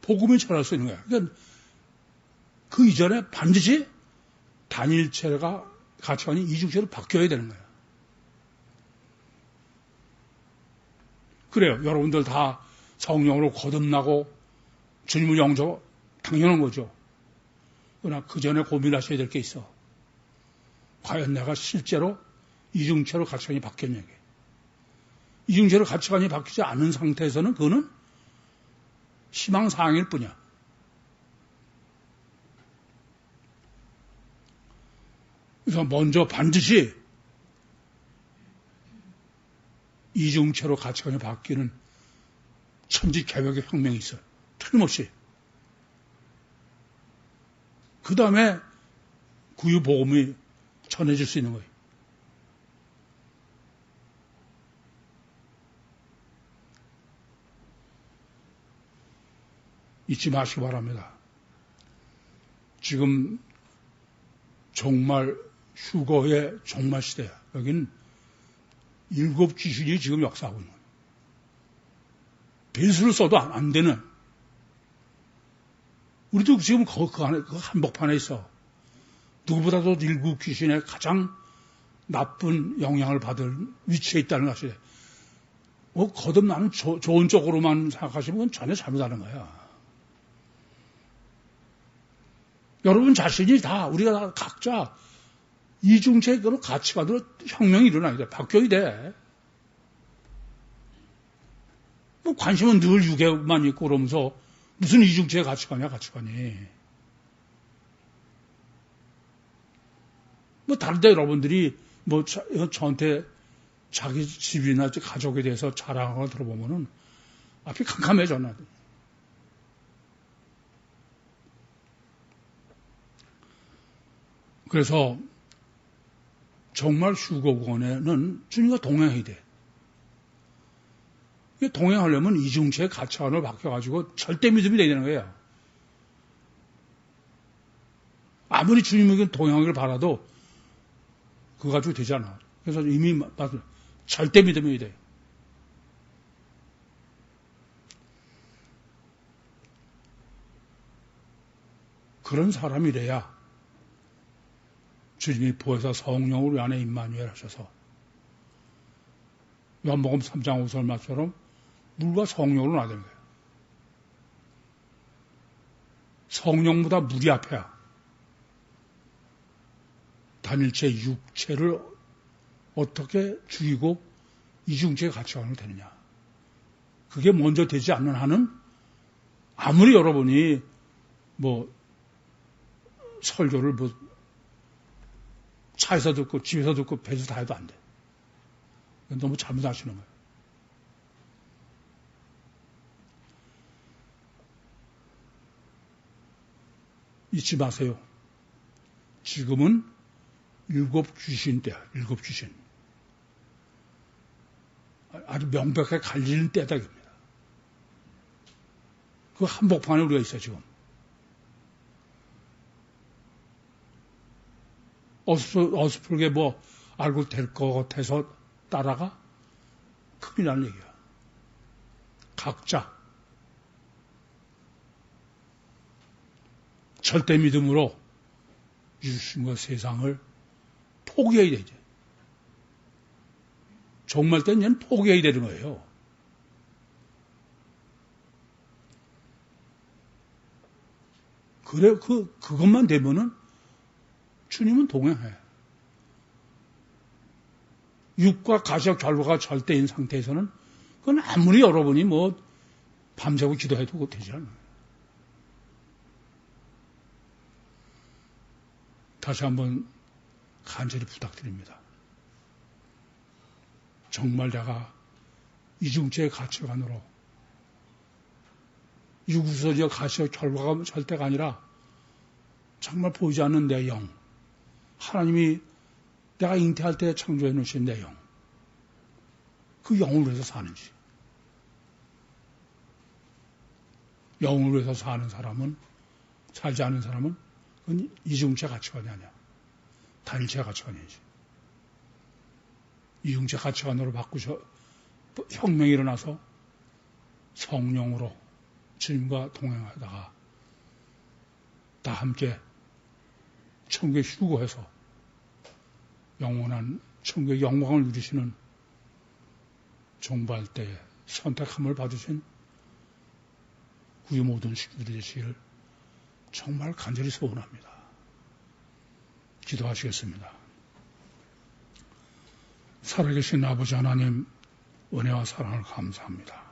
복음이 전할 수 있는 거야. 그러니까 그 이전에 반드시 단일체가 가치관이 이중체로 바뀌어야 되는 거야. 그래요. 여러분들 다 성령으로 거듭나고 주님을 영접 당연한 거죠. 그러나 그 전에 고민하셔야 될 게 있어. 과연 내가 실제로 이중체로 가치관이 바뀌었냐고. 이중체로 가치관이 바뀌지 않은 상태에서는 그거는 희망사항일 뿐이야. 그래서 먼저 반드시 이중체로 가치관이 바뀌는 천지개벽의 혁명이 있어요. 틀림없이. 그 다음에 구유복음이 전해질 수 있는 거예요. 잊지 마시기 바랍니다. 지금 종말 휴거의 종말 시대야. 여기는 7 귀신이 지금 역사하고 있는 거예요. 배수를 써도 안 되는. 우리도 지금 그 한복판에 있어. 누구보다도 7 귀신의 가장 나쁜 영향을 받을 위치에 있다는 것이. 거듭나는 좋은 쪽으로만 생각하시면 그건 전혀 잘못하는 거야. 여러분 자신이 다, 우리가 다 각자 이중체의 그런 가치관으로 혁명이 일어나야 돼. 바뀌어야 돼. 뭐 관심은 늘 유괴만 있고 그러면서 무슨 이중체의 가치관이야, 가치관이. 뭐 다른데 여러분들이 뭐 저한테 자기 집이나 가족에 대해서 자랑하고 들어보면은 앞이 캄캄해져, 나도. 그래서 정말 휴거권에는 주님과 동행해야 돼. 동행하려면 이중체의 가치관을 바뀌어가지고 절대 믿음이 되는 거예요. 아무리 주님에게 동행하기를 바라도 그거 가지고 되지 않아. 그래서 이미 절대 믿음이 돼. 그런 사람이래야 주님이 보혜사 성령으로 우리 안에 임마누엘 하셔서 요한복음 3장 5절 말처럼 물과 성령으로 나되는 거예요. 성령보다 물이 앞에야. 단일체 육체를 어떻게 죽이고 이중죄의 가치관으로 되느냐. 그게 먼저 되지 않는 한은 아무리 여러분이 설교를 차에서 듣고 집에서 듣고 배에서 다 해도 안 돼. 너무 잘못하시는 거예요. 잊지 마세요. 지금은 7 귀신 때야. 7 귀신. 아주 명백하게 갈리는 때다. 그 한복판에 우리가 있어 지금. 어스프르게 알고 될 것 같아서 따라가? 큰일 날 얘기야. 각자 절대 믿음으로 유신과 세상을 포기해야 되지. 정말 때는 포기해야 되는 거예요. 그래, 그것만 되면은 주님은 동행해. 육과 가시와 결과가 절대인 상태에서는 그건 아무리 여러분이 밤새고 기도해도 되지 않아요. 다시 한번 간절히 부탁드립니다. 정말 내가 이중죄의 가치관으로 유구서적 가시와 결과가 절대가 아니라 정말 보이지 않는 내 영, 하나님이 내가 잉태할 때 창조해 놓으신 내 영, 그 영을 위해서 사는지, 영을 위해서 사는 사람은, 살지 않는 사람은 그건 이중죄 가치관이 아니야. 단일죄 가치관이지. 이중죄 가치관으로 혁명이 일어나서 성령으로 주님과 동행하다가 다 함께 천국에 휴거해서 영원한 천국의 영광을 누리시는 종발 때에 선택함을 받으신 구유 모든 식구들이 되시기를 정말 간절히 소원합니다. 기도하시겠습니다. 살아계신 아버지 하나님, 은혜와 사랑을 감사합니다.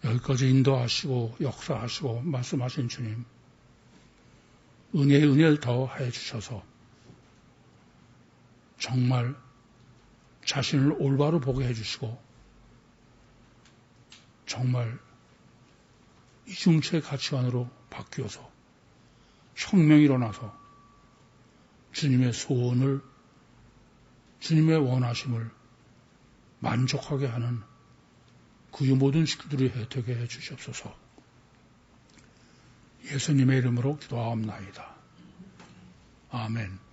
여기까지 인도하시고 역사하시고 말씀하신 주님, 은혜의 은혜를 더해 주셔서 정말 자신을 올바로 보게 해주시고 정말 이중죄의 가치관으로 바뀌어서 혁명이 일어나서 주님의 소원을, 주님의 원하심을 만족하게 하는 구유 모든 식구들이 되게 해 주시옵소서. 예수님의 이름으로 기도하옵나이다. 아멘.